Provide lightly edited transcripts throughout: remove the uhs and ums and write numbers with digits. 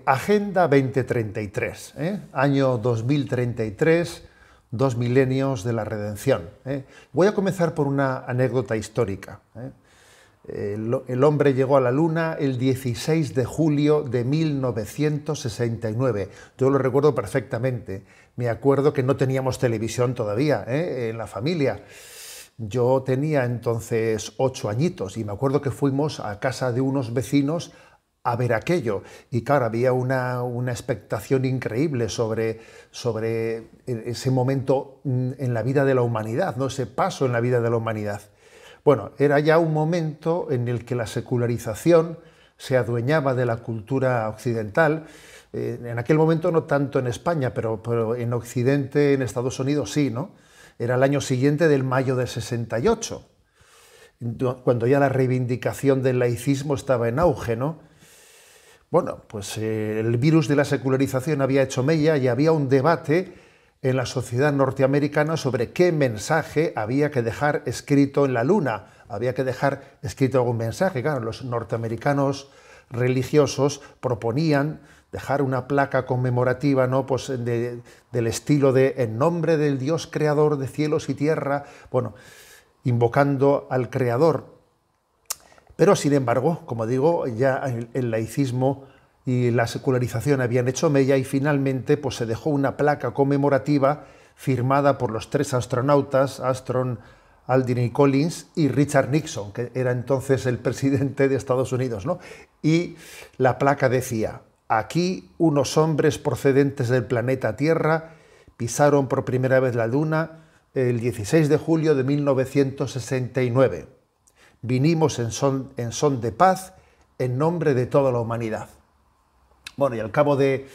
Agenda 2033, año 2033, 2 milenios de la redención. Voy a comenzar por una anécdota histórica. El hombre llegó a la Luna el 16 de julio de 1969. Yo lo recuerdo perfectamente. Me acuerdo que no teníamos televisión todavía en la familia. Yo tenía entonces 8 añitos y me acuerdo que fuimos a casa de unos vecinos a ver aquello. Y claro, había una expectación increíble sobre ese momento en la vida de la humanidad, ¿no? Ese paso en la vida de la humanidad. Bueno, era ya un momento en el que la secularización se adueñaba de la cultura occidental. En aquel momento no tanto en España, pero en Occidente, en Estados Unidos sí, ¿no? Era el año siguiente del mayo del 68, cuando ya la reivindicación del laicismo estaba en auge, ¿no? Bueno, pues el virus de la secularización había hecho mella y había un debate en la sociedad norteamericana sobre qué mensaje había que dejar escrito en la Luna. Había que dejar escrito algún mensaje. Claro, los norteamericanos religiosos proponían dejar una placa conmemorativa, ¿no? Pues del estilo de "En nombre del Dios creador de cielos y tierra", bueno, invocando al Creador. Pero, sin embargo, como digo, ya el laicismo y la secularización habían hecho mella y finalmente pues, se dejó una placa conmemorativa firmada por los 3 astronautas, Armstrong, Aldrin y Collins, y Richard Nixon, que era entonces el presidente de Estados Unidos, ¿no? Y la placa decía: "Aquí unos hombres procedentes del planeta Tierra pisaron por primera vez la Luna el 16 de julio de 1969. Vinimos en son de paz en nombre de toda la humanidad". Bueno, y al cabo de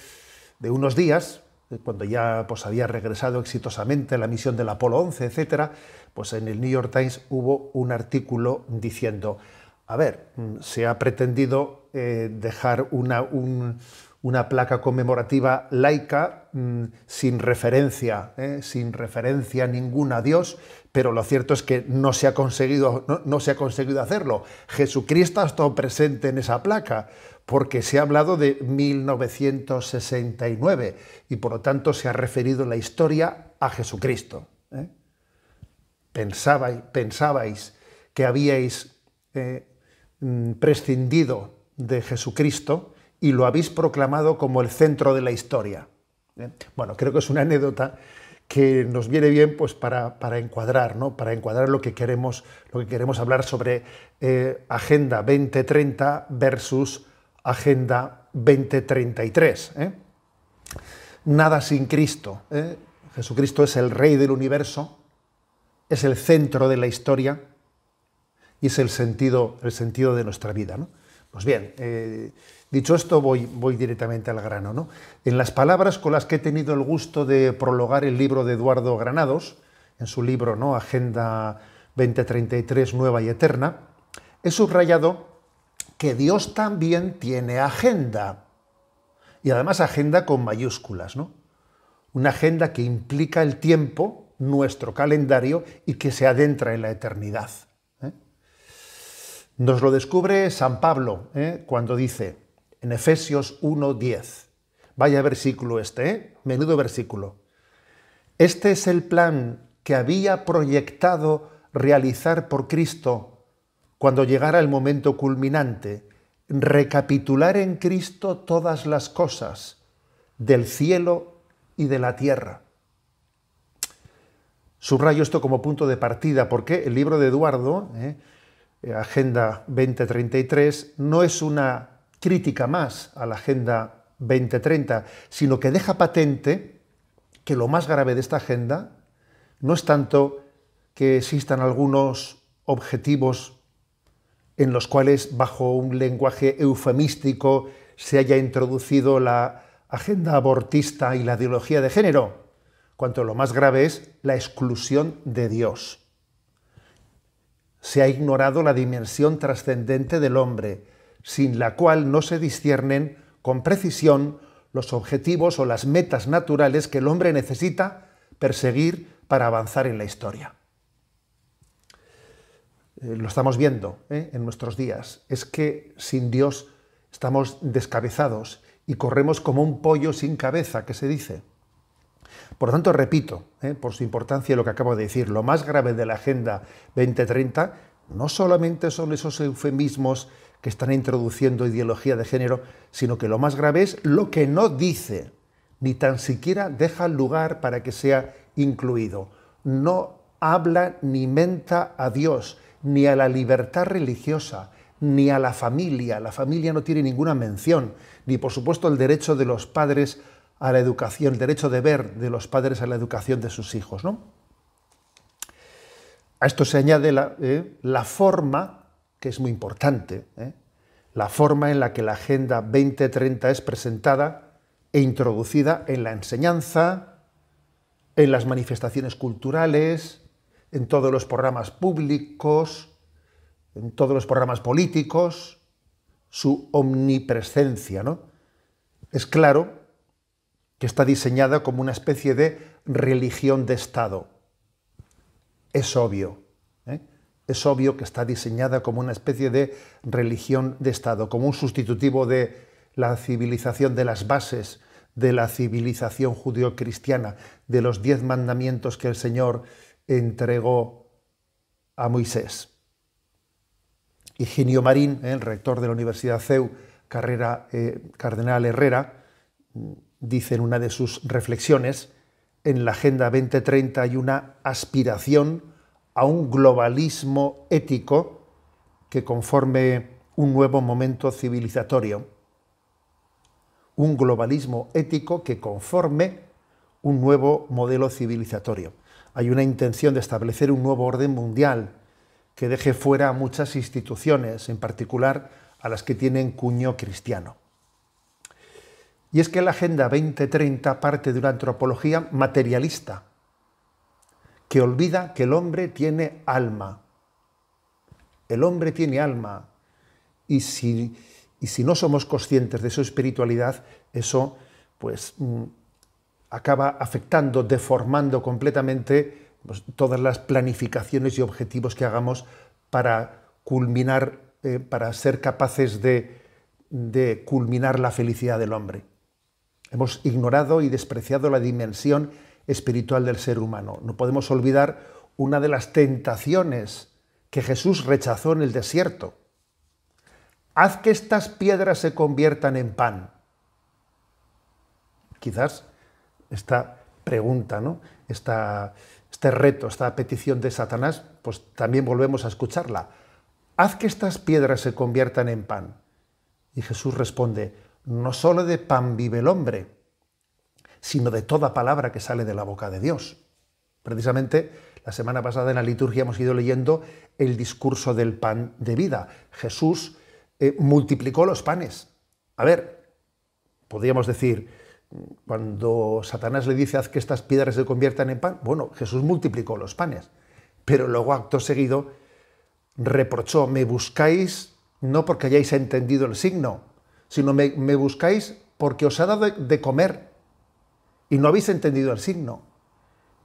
unos días, cuando ya pues, había regresado exitosamente la misión del Apolo 11, etcétera, pues en el New York Times hubo un artículo diciendo: a ver, se ha pretendido dejar una placa conmemorativa laica sin referencia ninguna a Dios, pero lo cierto es que no se ha conseguido hacerlo. Jesucristo ha estado presente en esa placa, porque se ha hablado de 1969 y por lo tanto se ha referido en la historia a Jesucristo. Pensabais que habíais prescindido de Jesucristo y lo habéis proclamado como el centro de la historia. Bueno, creo que es una anécdota que nos viene bien pues, para encuadrar, ¿no? Para encuadrar lo que queremos hablar sobre Agenda 2030 versus Agenda 2033. Nada sin Cristo. Jesucristo es el Rey del universo, es el centro de la historia y es el sentido de nuestra vida, ¿no? Pues bien, dicho esto, voy directamente al grano, ¿no? En las palabras con las que he tenido el gusto de prologar el libro de Eduardo Granados, en su libro, ¿no? Agenda 2033, Nueva y Eterna, he subrayado que Dios también tiene agenda, y además agenda con mayúsculas, ¿no? Una agenda que implica el tiempo, nuestro calendario, y que se adentra en la eternidad. Nos lo descubre San Pablo cuando dice en Efesios 1:10, vaya versículo menudo versículo: "Este es el plan que había proyectado realizar por Cristo cuando llegara el momento culminante, recapitular en Cristo todas las cosas del cielo y de la tierra". Subrayo esto como punto de partida porque el libro de Eduardo, Agenda 2033, no es una crítica más a la Agenda 2030, sino que deja patente que lo más grave de esta agenda no es tanto que existan algunos objetivos en los cuales, bajo un lenguaje eufemístico, se haya introducido la agenda abortista y la ideología de género, cuanto lo más grave es la exclusión de Dios. Se ha ignorado la dimensión trascendente del hombre, sin la cual no se disciernen con precisión los objetivos o las metas naturales que el hombre necesita perseguir para avanzar en la historia. Lo estamos viendo en nuestros días. Es que sin Dios estamos descabezados y corremos como un pollo sin cabeza, que se dice. Por lo tanto, repito, por su importancia lo que acabo de decir, lo más grave de la Agenda 2030 no solamente son esos eufemismos que están introduciendo ideología de género, sino que lo más grave es lo que no dice, ni tan siquiera deja lugar para que sea incluido. No habla ni menta a Dios, ni a la libertad religiosa, ni a la familia. La familia no tiene ninguna mención, ni por supuesto el derecho de los padres a la educación, el derecho de ver de los padres a la educación de sus hijos, ¿no? A esto se añade la forma, que es muy importante, la forma en la que la Agenda 2030 es presentada e introducida en la enseñanza, en las manifestaciones culturales, en todos los programas públicos, en todos los programas políticos, su omnipresencia, ¿no? Es claro que está diseñada como una especie de religión de Estado. Es obvio, es obvio que está diseñada como una especie de religión de Estado, como un sustitutivo de la civilización de las bases, de la civilización judeocristiana, de los 10 mandamientos que el Señor entregó a Moisés. Higinio Marín, el rector de la Universidad CEU, Cardenal Herrera, dice en una de sus reflexiones, en la Agenda 2030 hay una aspiración a un globalismo ético que conforme un nuevo momento civilizatorio. Un globalismo ético que conforme un nuevo modelo civilizatorio. Hay una intención de establecer un nuevo orden mundial que deje fuera a muchas instituciones, en particular a las que tienen cuño cristiano. Y es que la Agenda 2030 parte de una antropología materialista, que olvida que el hombre tiene alma. El hombre tiene alma. Y si no somos conscientes de su espiritualidad, eso pues acaba afectando, deformando completamente pues, todas las planificaciones y objetivos que hagamos para culminar, para ser capaces de culminar la felicidad del hombre. Hemos ignorado y despreciado la dimensión espiritual del ser humano. No podemos olvidar una de las tentaciones que Jesús rechazó en el desierto. Haz que estas piedras se conviertan en pan. Quizás esta pregunta, ¿no? Este reto, esta petición de Satanás, pues también volvemos a escucharla. Haz que estas piedras se conviertan en pan. Y Jesús responde, no solo de pan vive el hombre, sino de toda palabra que sale de la boca de Dios. Precisamente la semana pasada en la liturgia hemos ido leyendo el discurso del pan de vida. Jesús multiplicó los panes. A ver, podríamos decir, cuando Satanás le dice haz que estas piedras se conviertan en pan, bueno, Jesús multiplicó los panes, pero luego acto seguido reprochó, me buscáis no porque hayáis entendido el signo, sino me buscáis porque os ha dado de comer y no habéis entendido el signo.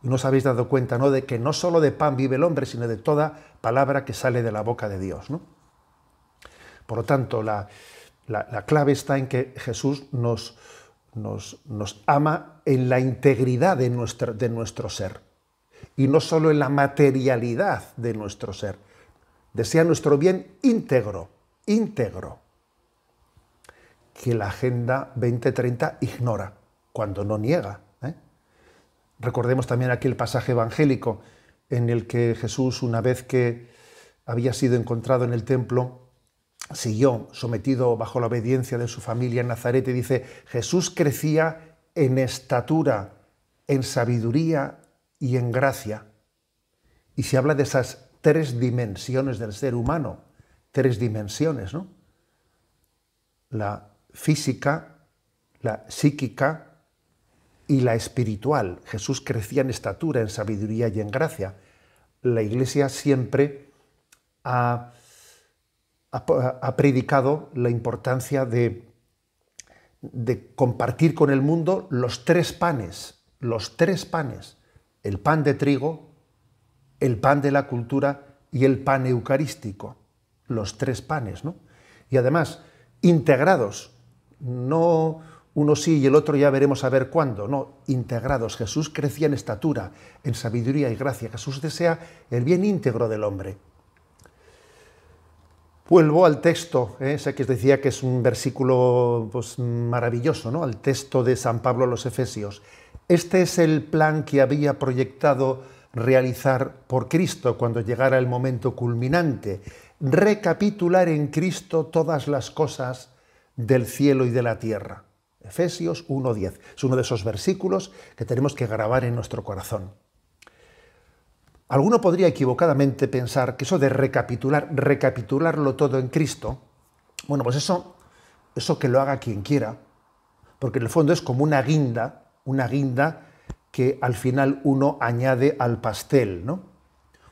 Y no os habéis dado cuenta, ¿no?, de que no solo de pan vive el hombre, sino de toda palabra que sale de la boca de Dios, ¿no? Por lo tanto, la clave está en que Jesús nos ama en la integridad de nuestro ser y no solo en la materialidad de nuestro ser. Desea nuestro bien íntegro, que la Agenda 2030 ignora, cuando no niega. Recordemos también aquí el pasaje evangélico en el que Jesús, una vez que había sido encontrado en el templo, siguió sometido bajo la obediencia de su familia en Nazaret y dice, Jesús crecía en estatura, en sabiduría y en gracia. Y se habla de esas 3 dimensiones del ser humano, 3 dimensiones, ¿no? La física, la psíquica y la espiritual. Jesús crecía en estatura, en sabiduría y en gracia. La Iglesia siempre ha predicado la importancia de compartir con el mundo los 3 panes, el pan de trigo, el pan de la cultura y el pan eucarístico, los 3 panes, ¿no? Y además, integrados, no uno sí y el otro ya veremos a ver cuándo, no, integrados. Jesús crecía en estatura, en sabiduría y gracia. Jesús desea el bien íntegro del hombre. Vuelvo al texto, sé que os decía que es un versículo pues, maravilloso, ¿no? Al texto de San Pablo a los Efesios. Este es el plan que había proyectado realizar por Cristo cuando llegara el momento culminante, recapitular en Cristo todas las cosas del cielo y de la tierra. Efesios 1:10. Es uno de esos versículos que tenemos que grabar en nuestro corazón. Alguno podría equivocadamente pensar que eso de recapitularlo todo en Cristo, bueno, pues eso que lo haga quien quiera, porque en el fondo es como una guinda que al final uno añade al pastel, ¿no?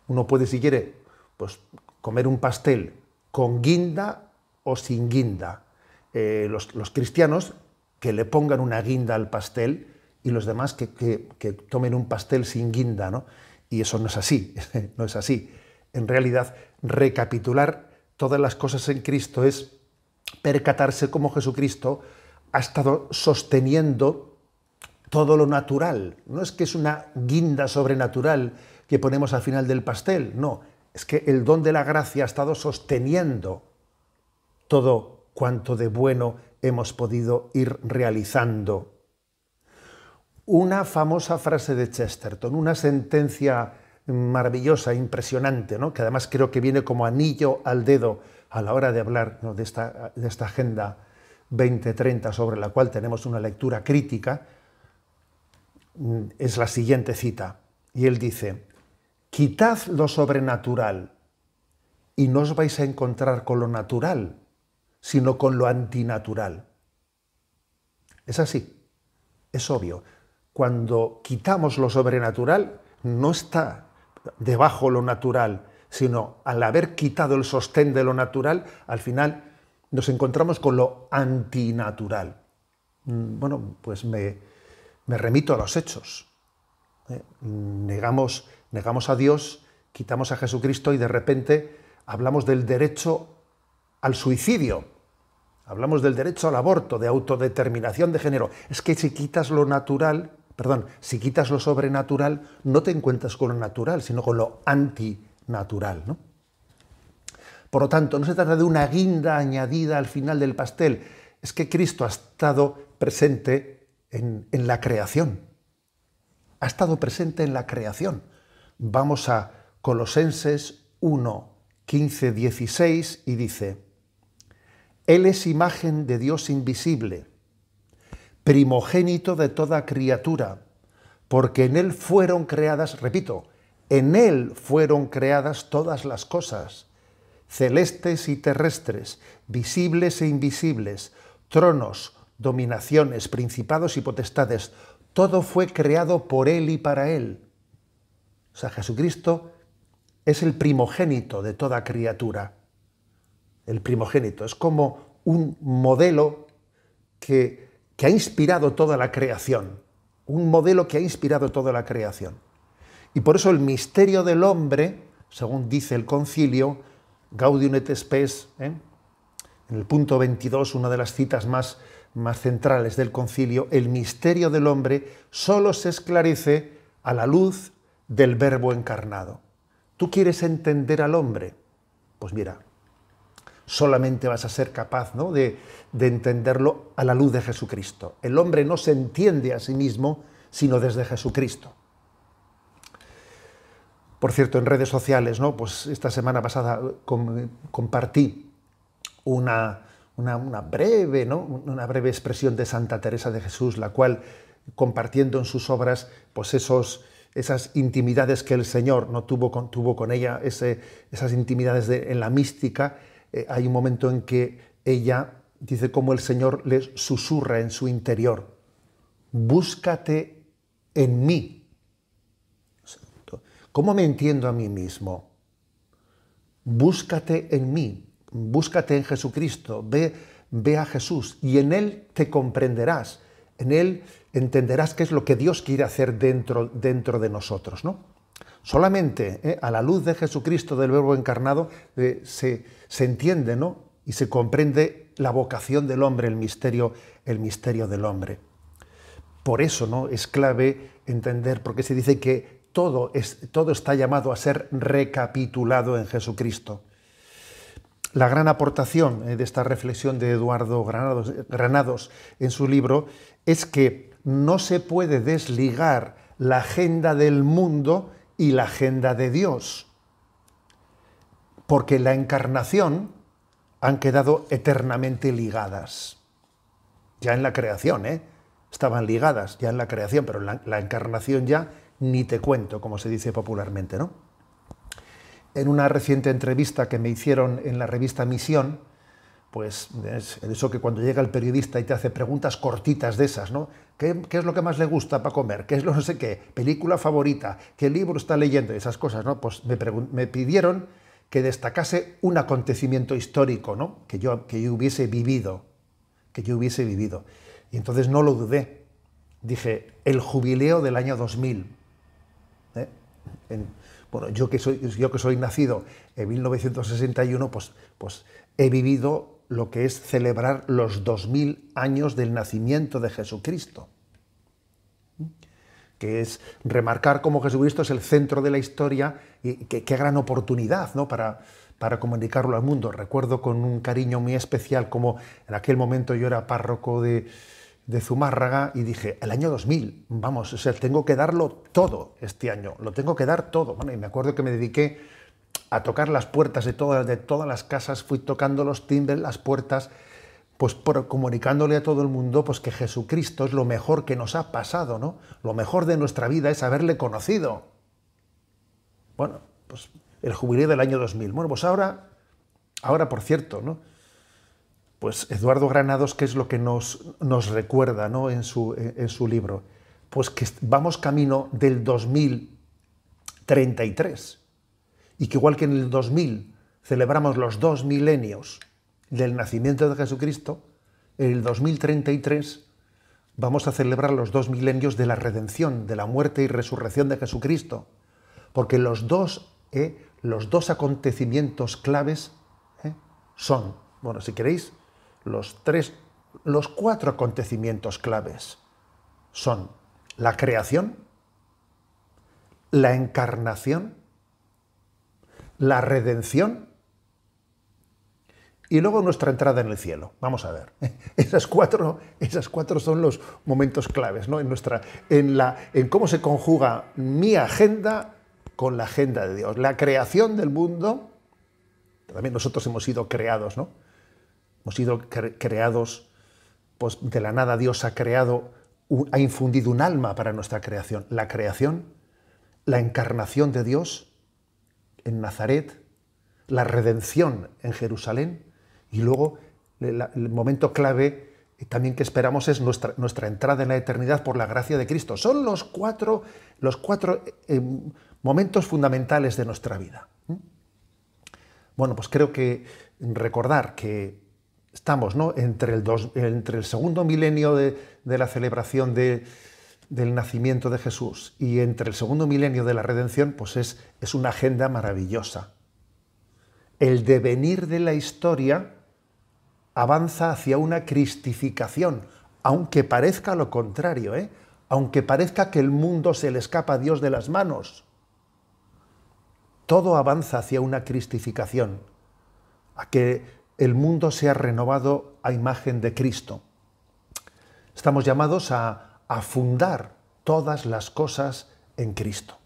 Uno puede, si quiere, pues comer un pastel con guinda o sin guinda. Los cristianos que le pongan una guinda al pastel y los demás que tomen un pastel sin guinda, ¿no? Y eso no es así, no es así. En realidad, recapitular todas las cosas en Cristo es percatarse cómo Jesucristo ha estado sosteniendo todo lo natural. No es que es una guinda sobrenatural que ponemos al final del pastel, no. Es que el don de la gracia ha estado sosteniendo todo cuanto de bueno hemos podido ir realizando. Una famosa frase de Chesterton, una sentencia maravillosa, impresionante, ¿no? Que además creo que viene como anillo al dedo a la hora de hablar, ¿no? de esta Agenda 2030 sobre la cual tenemos una lectura crítica, es la siguiente cita. Y él dice, quitad lo sobrenatural y no os vais a encontrar con lo natural, sino con lo antinatural. Es así, es obvio. Cuando quitamos lo sobrenatural, no está debajo lo natural, sino al haber quitado el sostén de lo natural, al final nos encontramos con lo antinatural. Bueno, pues me remito a los hechos. Negamos a Dios, quitamos a Jesucristo y de repente hablamos del derecho al suicidio. Hablamos del derecho al aborto, de autodeterminación de género. Es que si quitas lo natural, si quitas lo sobrenatural, no te encuentras con lo natural, sino con lo antinatural, ¿no? Por lo tanto, no se trata de una guinda añadida al final del pastel. Es que Cristo ha estado presente en la creación. Ha estado presente en la creación. Vamos a Colosenses 1, 15, 16 y dice: Él es imagen de Dios invisible, primogénito de toda criatura, porque en Él fueron creadas, repito, en Él fueron creadas todas las cosas, celestes y terrestres, visibles e invisibles, tronos, dominaciones, principados y potestades. Todo fue creado por Él y para Él. O sea, Jesucristo es el primogénito de toda criatura. El primogénito es como un modelo que ha inspirado toda la creación. Un modelo que ha inspirado toda la creación. Y por eso el misterio del hombre, según dice el concilio, Gaudium et Spes, en el punto 22, una de las citas más centrales del concilio, el misterio del hombre solo se esclarece a la luz del Verbo encarnado. ¿Tú quieres entender al hombre? Pues mira, solamente vas a ser capaz, ¿no?, de entenderlo a la luz de Jesucristo. El hombre no se entiende a sí mismo, sino desde Jesucristo. Por cierto, en redes sociales, ¿no?, pues esta semana pasada compartí una breve expresión de Santa Teresa de Jesús, la cual, compartiendo en sus obras, pues esas intimidades que el Señor no tuvo con ella, esas intimidades en la mística, hay un momento en que ella dice cómo el Señor le susurra en su interior: búscate en mí. ¿Cómo me entiendo a mí mismo? Búscate en mí, búscate en Jesucristo, ve a Jesús y en Él te comprenderás, en Él entenderás qué es lo que Dios quiere hacer dentro de nosotros, ¿no? Solamente a la luz de Jesucristo, del Verbo encarnado, se entiende, ¿no?, y se comprende la vocación del hombre, el misterio del hombre. Por eso, ¿no?, es clave entender, porque se dice que todo está llamado a ser recapitulado en Jesucristo. La gran aportación de esta reflexión de Eduardo Granados en su libro es que no se puede desligar la agenda del mundo y la agenda de Dios, porque la encarnación han quedado eternamente ligadas. Ya en la creación, estaban ligadas ya en la creación, pero la encarnación ya ni te cuento, como se dice popularmente, ¿no? En una reciente entrevista que me hicieron en la revista Misión, pues es eso que cuando llega el periodista y te hace preguntas cortitas de esas, ¿no? ¿Qué es lo que más le gusta para comer? ¿Qué es lo no sé qué? ¿Película favorita? ¿Qué libro está leyendo? Esas cosas, ¿no? Pues me pidieron que destacase un acontecimiento histórico, ¿no?, que yo hubiese vivido. Y entonces no lo dudé. Dije, el jubileo del año 2000. Bueno, yo que soy nacido en 1961, pues he vivido lo que es celebrar los 2000 años del nacimiento de Jesucristo, que es remarcar cómo Jesucristo es el centro de la historia y qué gran oportunidad, ¿no?, para comunicarlo al mundo. Recuerdo con un cariño muy especial como en aquel momento yo era párroco de Zumárraga y dije, el año 2000, vamos, o sea, tengo que darlo todo este año, lo tengo que dar todo. Bueno, y me acuerdo que me dediqué a tocar las puertas de todas las casas, fui tocando los timbres, las puertas, pues comunicándole a todo el mundo pues que Jesucristo es lo mejor que nos ha pasado, ¿no? Lo mejor de nuestra vida es haberle conocido. Bueno, pues el jubileo del año 2000. Bueno, pues ahora por cierto, ¿no?, pues Eduardo Granados, ¿qué es lo que nos recuerda, ¿no?, en su libro? Pues que vamos camino del 2033 y que igual que en el 2000 celebramos los 2 milenios del nacimiento de Jesucristo, en el 2033 vamos a celebrar los 2 milenios de la redención, de la muerte y resurrección de Jesucristo, porque los dos acontecimientos claves son, bueno, si queréis, los 4 acontecimientos claves son la creación, la encarnación, la redención y luego nuestra entrada en el cielo. Vamos a ver. Esas cuatro son los momentos claves, ¿no?, en cómo se conjuga mi agenda con la agenda de Dios. La creación del mundo, también nosotros hemos sido creados, ¿no? Hemos sido creados, pues de la nada Dios ha infundido un alma para nuestra creación. La creación, la encarnación de Dios en Nazaret, la redención en Jerusalén y luego el momento clave también que esperamos es nuestra entrada en la eternidad por la gracia de Cristo. Son los cuatro momentos fundamentales de nuestra vida. Bueno, pues creo que recordar que estamos, ¿no?, entre el segundo milenio de la celebración del nacimiento de Jesús y entre el segundo milenio de la redención, pues es una agenda maravillosa. El devenir de la historia avanza hacia una cristificación, aunque parezca lo contrario, aunque parezca que el mundo se le escapa a Dios de las manos. Todo avanza hacia una cristificación, a que el mundo sea renovado a imagen de Cristo. Estamos llamados a fundar todas las cosas en Cristo.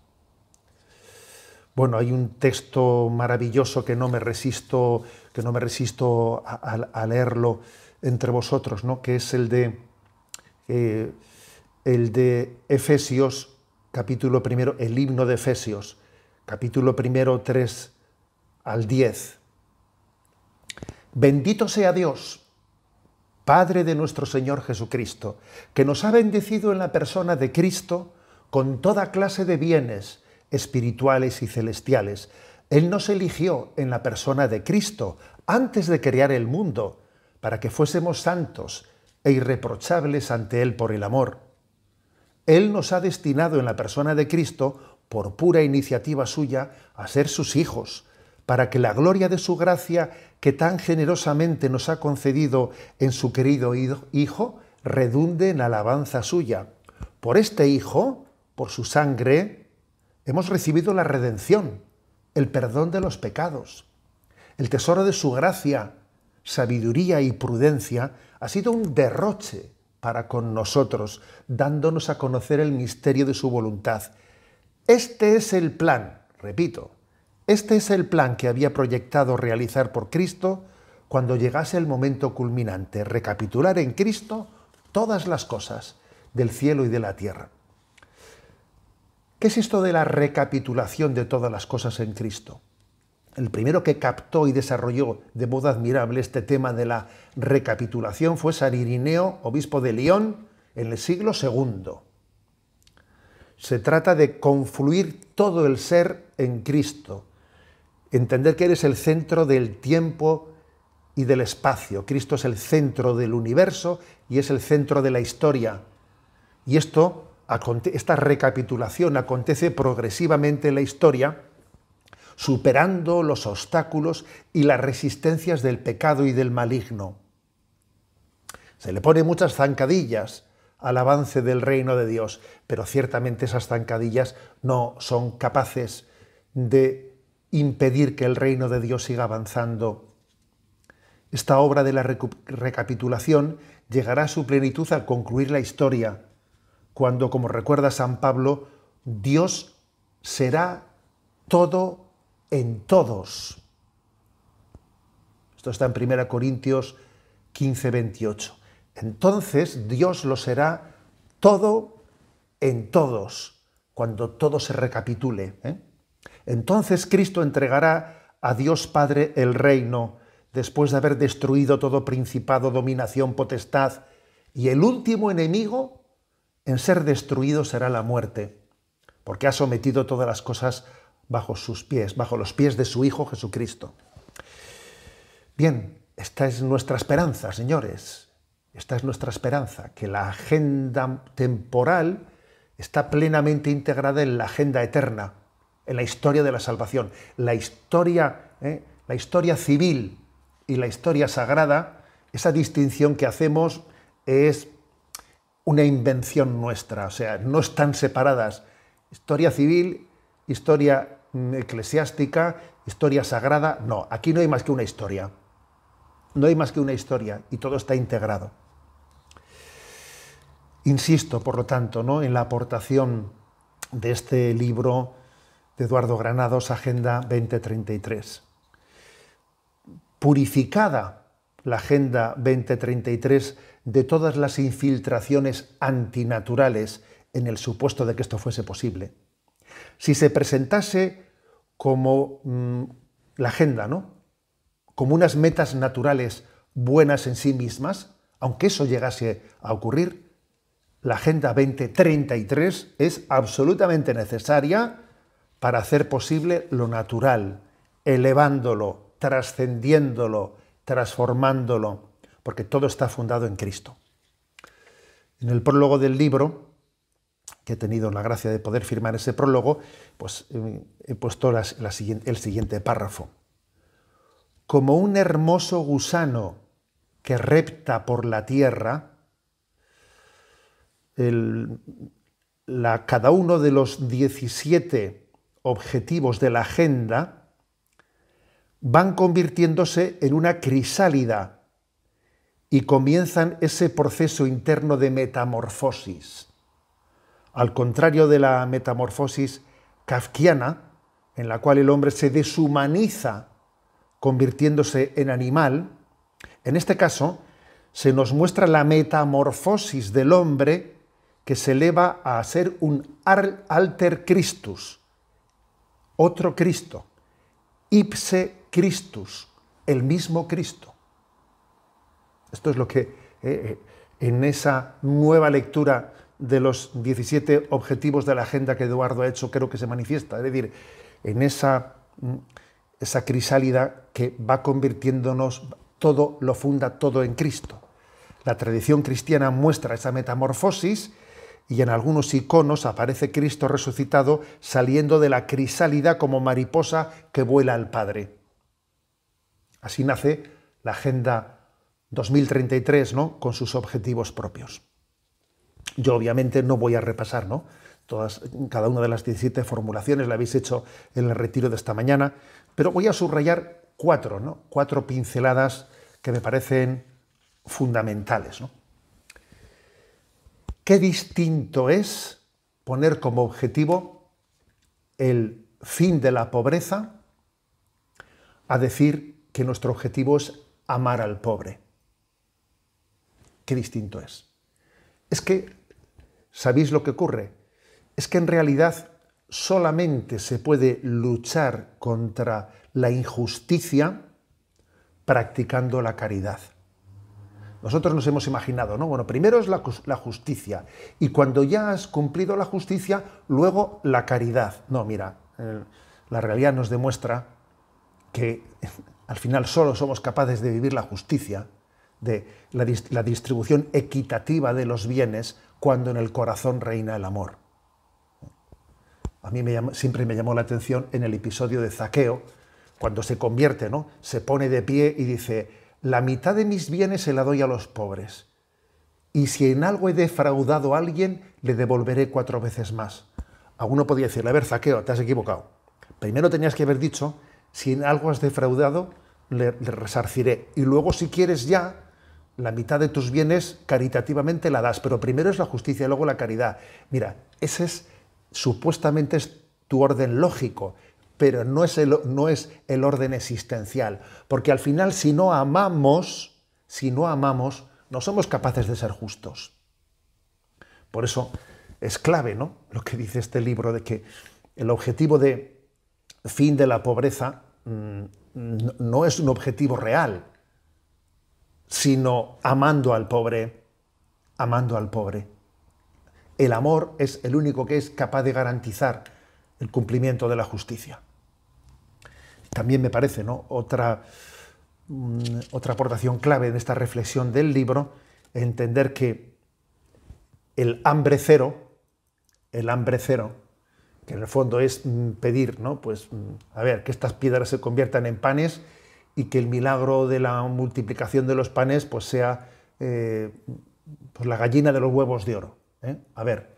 Bueno, hay un texto maravilloso que no me resisto a leerlo entre vosotros, ¿no?, que es el de Efesios, capítulo primero, el himno de Efesios, capítulo primero, 3 al 10. Bendito sea Dios, Padre de nuestro Señor Jesucristo, que nos ha bendecido en la persona de Cristo con toda clase de bienes espirituales y celestiales. Él nos eligió en la persona de Cristo antes de crear el mundo, para que fuésemos santos e irreprochables ante Él por el amor. Él nos ha destinado en la persona de Cristo, por pura iniciativa suya, a ser sus hijos, para que la gloria de su gracia, que tan generosamente nos ha concedido en su querido Hijo, redunde en alabanza suya. Por este Hijo, por su sangre, hemos recibido la redención, el perdón de los pecados. El tesoro de su gracia, sabiduría y prudencia ha sido un derroche para con nosotros, dándonos a conocer el misterio de su voluntad. Este es el plan, repito, este es el plan que había proyectado realizar por Cristo cuando llegase el momento culminante, recapitular en Cristo todas las cosas del cielo y de la tierra. ¿Qué es esto de la recapitulación de todas las cosas en Cristo? El primero que captó y desarrolló de modo admirable este tema de la recapitulación fue San Irineo, obispo de León, en el siglo II. Se trata de confluir todo el ser en Cristo, entender que eres el centro del tiempo y del espacio. Cristo es el centro del universo y es el centro de la historia. Y esta recapitulación acontece progresivamente en la historia, superando los obstáculos y las resistencias del pecado y del maligno. Se le pone muchas zancadillas al avance del reino de Dios, pero ciertamente esas zancadillas no son capaces de impedir que el reino de Dios siga avanzando. Esta obra de la recapitulación llegará a su plenitud al concluir la historia, cuando, como recuerda San Pablo, Dios será todo en todos. Esto está en 1 Corintios 15, 28. Entonces Dios lo será todo en todos, cuando todo se recapitule. Entonces Cristo entregará a Dios Padre el reino, después de haber destruido todo principado, dominación, potestad, y el último enemigo en ser destruido será la muerte, porque ha sometido todas las cosas bajo sus pies, bajo los pies de su Hijo Jesucristo. Bien, esta es nuestra esperanza, señores. Esta es nuestra esperanza, que la agenda temporal está plenamente integrada en la agenda eterna, en la historia de la salvación. La historia civil y la historia sagrada, esa distinción que hacemos es una invención nuestra, o sea, no están separadas. Historia civil, historia eclesiástica, historia sagrada, no, aquí no hay más que una historia. No hay más que una historia y todo está integrado. Insisto, por lo tanto, ¿no?, en la aportación de este libro de Eduardo Granados, Agenda 2033. Purificada la Agenda 2033 de todas las infiltraciones antinaturales en el supuesto de que esto fuese posible. Si se presentase como la agenda, ¿no?, como unas metas naturales buenas en sí mismas, aunque eso llegase a ocurrir, la Agenda 2033 es absolutamente necesaria para hacer posible lo natural, elevándolo, trascendiéndolo, transformándolo, porque todo está fundado en Cristo. En el prólogo del libro, que he tenido la gracia de poder firmar ese prólogo, pues he puesto el siguiente párrafo. Como un hermoso gusano que repta por la tierra, cada uno de los 17 objetivos de la agenda van convirtiéndose en una crisálida y comienzan ese proceso interno de metamorfosis. Al contrario de la metamorfosis kafkiana, en la cual el hombre se deshumaniza convirtiéndose en animal, en este caso se nos muestra la metamorfosis del hombre que se eleva a ser un alter Christus, otro Cristo, ipse Christus, el mismo Cristo. Esto es lo que en esa nueva lectura de los 17 objetivos de la agenda que Eduardo ha hecho, creo que se manifiesta. Es decir, en esa crisálida que va convirtiéndonos, todo lo funda todo en Cristo. La tradición cristiana muestra esa metamorfosis y en algunos iconos aparece Cristo resucitado saliendo de la crisálida como mariposa que vuela al Padre. Así nace la Agenda 2033, ¿no?, con sus objetivos propios. Yo obviamente no voy a repasar, ¿no?, cada una de las 17 formulaciones, la habéis hecho en el retiro de esta mañana, pero voy a subrayar cuatro pinceladas que me parecen fundamentales, ¿no? Qué distinto es poner como objetivo el fin de la pobreza a decir que nuestro objetivo es amar al pobre. Qué distinto es. Es que, ¿sabéis lo que ocurre? Es que en realidad solamente se puede luchar contra la injusticia practicando la caridad. Nosotros nos hemos imaginado, ¿no? Bueno, primero es la justicia, y cuando ya has cumplido la justicia, luego la caridad. No, mira, la realidad nos demuestra que al final solo somos capaces de vivir la justicia, de la distribución equitativa de los bienes, cuando en el corazón reina el amor. A mí siempre me llamó la atención en el episodio de Zaqueo, cuando se convierte, ¿no?, se pone de pie y dice: la mitad de mis bienes se la doy a los pobres, y si en algo he defraudado a alguien, le devolveré 4 veces más. Alguno podría decirle: a ver, Zaqueo, te has equivocado. Primero tenías que haber dicho: si en algo has defraudado, le resarciré. Y luego, si quieres ya, la mitad de tus bienes caritativamente la das. Pero primero es la justicia y luego la caridad. Mira, supuestamente es tu orden lógico, pero no es el orden existencial. Porque al final, si no amamos, no somos capaces de ser justos. Por eso es clave, ¿no?, lo que dice este libro, de que el objetivo de fin de la pobreza no es un objetivo real, sino amando al pobre. El amor es el único que es capaz de garantizar el cumplimiento de la justicia. También me parece, ¿no?, otra aportación clave en esta reflexión del libro, entender que el hambre cero, que en el fondo es pedir, ¿no?, pues, a ver, que estas piedras se conviertan en panes y que el milagro de la multiplicación de los panes pues sea pues la gallina de los huevos de oro. A ver,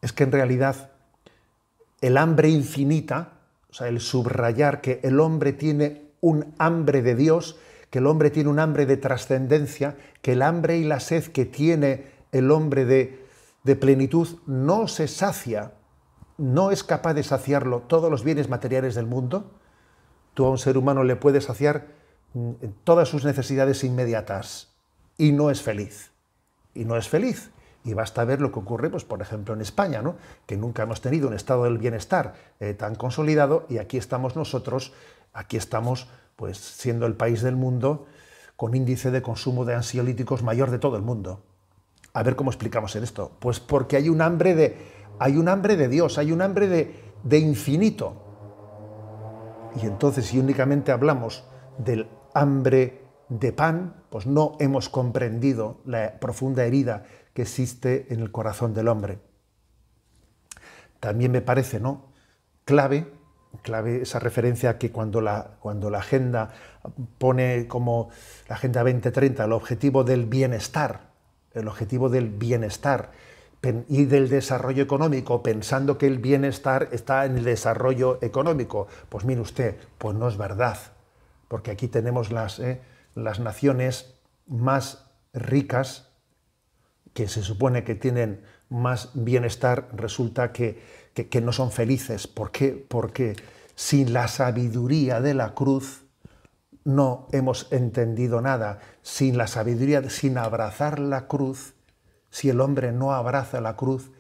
es que en realidad el hambre infinita, o sea, el subrayar que el hombre tiene un hambre de Dios, que el hombre tiene un hambre de trascendencia, que el hambre y la sed que tiene el hombre de plenitud no se sacia, no es capaz de saciarlo todos los bienes materiales del mundo. Tú a un ser humano le puedes saciar todas sus necesidades inmediatas y no es feliz. Y basta ver lo que ocurre, pues, por ejemplo, en España, ¿no?, que nunca hemos tenido un estado del bienestar tan consolidado, y aquí estamos nosotros, pues, siendo el país del mundo con índice de consumo de ansiolíticos mayor de todo el mundo. A ver cómo explicamos en esto. Pues porque hay un hambre de Dios, hay un hambre de infinito. Y entonces, si únicamente hablamos del hambre de pan, pues no hemos comprendido la profunda herida que existe en el corazón del hombre. También me parece, ¿no?, clave esa referencia que cuando la agenda pone como la Agenda 2030 el objetivo del bienestar y del desarrollo económico, pensando que el bienestar está en el desarrollo económico. Pues mire usted, pues no es verdad, porque aquí tenemos las naciones más ricas, que se supone que tienen más bienestar, resulta que no son felices. ¿Por qué? Porque sin la sabiduría de la cruz no hemos entendido nada. Sin la sabiduría, sin abrazar la cruz, si el hombre no abraza la cruz,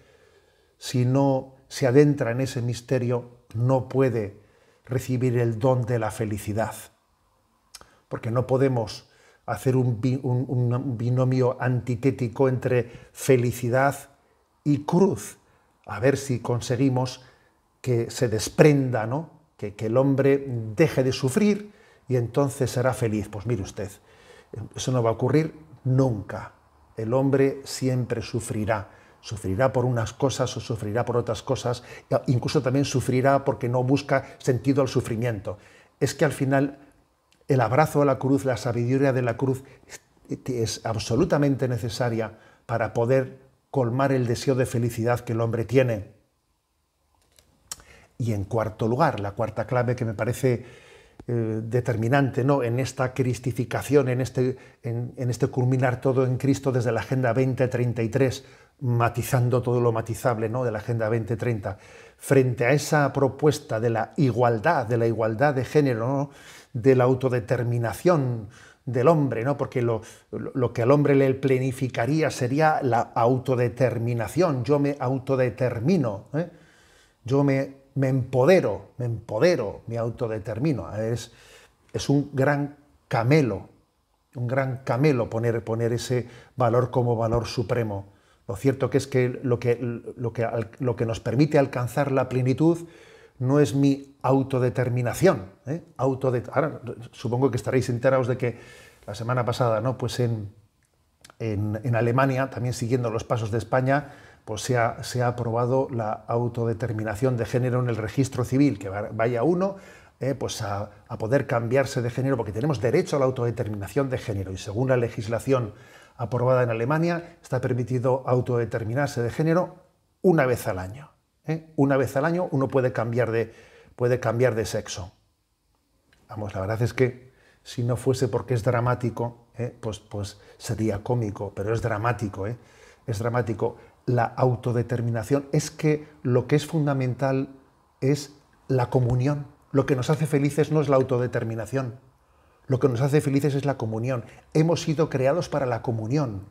si no se adentra en ese misterio, no puede recibir el don de la felicidad. Porque no podemos hacer un binomio antitético entre felicidad y cruz. A ver si conseguimos que se desprenda, ¿no?, que el hombre deje de sufrir y entonces será feliz. Pues mire usted, eso no va a ocurrir nunca. El hombre siempre sufrirá Sufrirá por unas cosas o sufrirá por otras cosas, incluso también sufrirá porque no busca sentido al sufrimiento. Es que al final el abrazo a la cruz, la sabiduría de la cruz es absolutamente necesaria para poder colmar el deseo de felicidad que el hombre tiene. Y en cuarto lugar, la cuarta clave que me parece determinante, ¿no?, en esta cristificación, en este culminar todo en Cristo desde la Agenda 2033, matizando todo lo matizable, ¿no?, de la Agenda 2030, frente a esa propuesta de la igualdad de género, ¿no?, de la autodeterminación del hombre, ¿no?, porque lo que al hombre le planificaría sería la autodeterminación. Yo me autodetermino, yo me empodero, me autodetermino. Es un gran camelo poner ese valor como valor supremo. Lo cierto que es que lo que nos permite alcanzar la plenitud no es mi autodeterminación. Ahora, supongo que estaréis enterados de que la semana pasada, ¿no?, pues en Alemania, también siguiendo los pasos de España, pues se ha aprobado la autodeterminación de género en el registro civil, que vaya uno pues a poder cambiarse de género, porque tenemos derecho a la autodeterminación de género, y según la legislación aprobada en Alemania, está permitido autodeterminarse de género una vez al año. Una vez al año uno puede cambiar de sexo. Vamos, la verdad es que si no fuese porque es dramático, pues sería cómico, pero es dramático, es dramático. La autodeterminación es que lo que es fundamental es la comunión. Lo que nos hace felices no es la autodeterminación. Lo que nos hace felices es la comunión. Hemos sido creados para la comunión.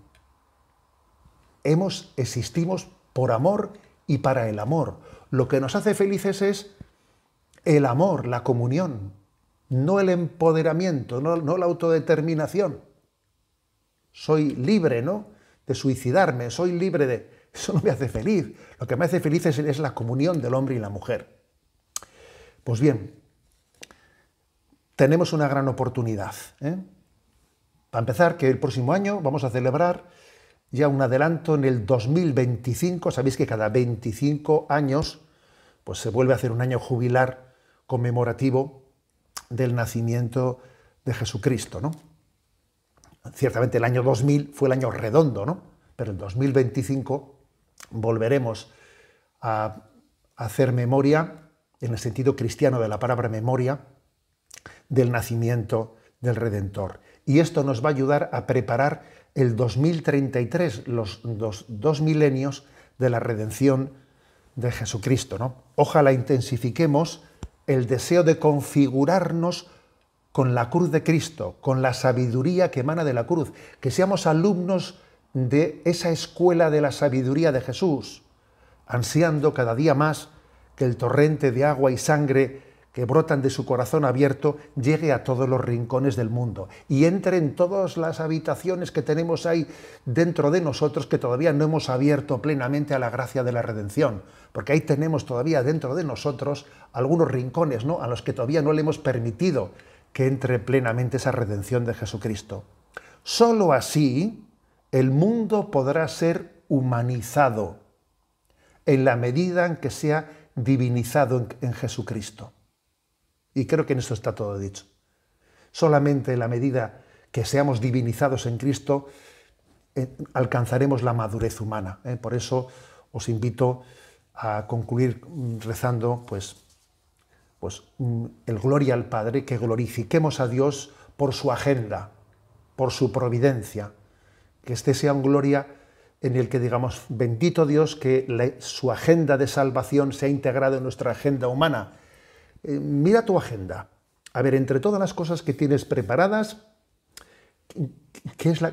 Existimos por amor y para el amor. Lo que nos hace felices es el amor, la comunión, no el empoderamiento, no la autodeterminación. Soy libre, ¿no?, de suicidarme, soy libre de... Eso no me hace feliz. Lo que me hace feliz es la comunión del hombre y la mujer. Pues bien, tenemos una gran oportunidad. Para empezar, que el próximo año vamos a celebrar ya un adelanto en el 2025. Sabéis que cada 25 años pues se vuelve a hacer un año jubilar conmemorativo del nacimiento de Jesucristo, ¿no? Ciertamente el año 2000 fue el año redondo, ¿no?, pero el 2025 volveremos a hacer memoria, en el sentido cristiano de la palabra memoria, del nacimiento del Redentor. Y esto nos va a ayudar a preparar el 2033, los dos milenios de la redención de Jesucristo, ¿no? Ojalá intensifiquemos el deseo de configurarnos con la cruz de Cristo, con la sabiduría que emana de la cruz, que seamos alumnos de esa escuela de la sabiduría de Jesús, ansiando cada día más que el torrente de agua y sangre que brotan de su corazón abierto llegue a todos los rincones del mundo y entre en todas las habitaciones que tenemos ahí dentro de nosotros, que todavía no hemos abierto plenamente a la gracia de la redención, porque ahí tenemos todavía dentro de nosotros algunos rincones, ¿no?, a los que todavía no le hemos permitido que entre plenamente esa redención de Jesucristo. Solo así el mundo podrá ser humanizado en la medida en que sea divinizado en Jesucristo. Y creo que en esto está todo dicho. Solamente en la medida que seamos divinizados en Cristo alcanzaremos la madurez humana. Por eso os invito a concluir rezando pues el gloria al Padre, que glorifiquemos a Dios por su agenda, por su providencia, que este sea un gloria en el que digamos, bendito Dios, que su agenda de salvación se ha integrado en nuestra agenda humana. Mira tu agenda. A ver, entre todas las cosas que tienes preparadas,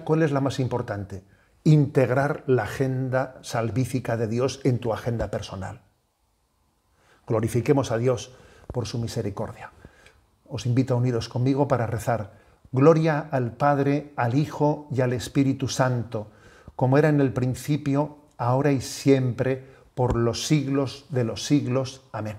¿cuál es la más importante? Integrar la agenda salvífica de Dios en tu agenda personal. Glorifiquemos a Dios por su misericordia. Os invito a uniros conmigo para rezar. Gloria al Padre, al Hijo y al Espíritu Santo, como era en el principio, ahora y siempre, por los siglos de los siglos. Amén.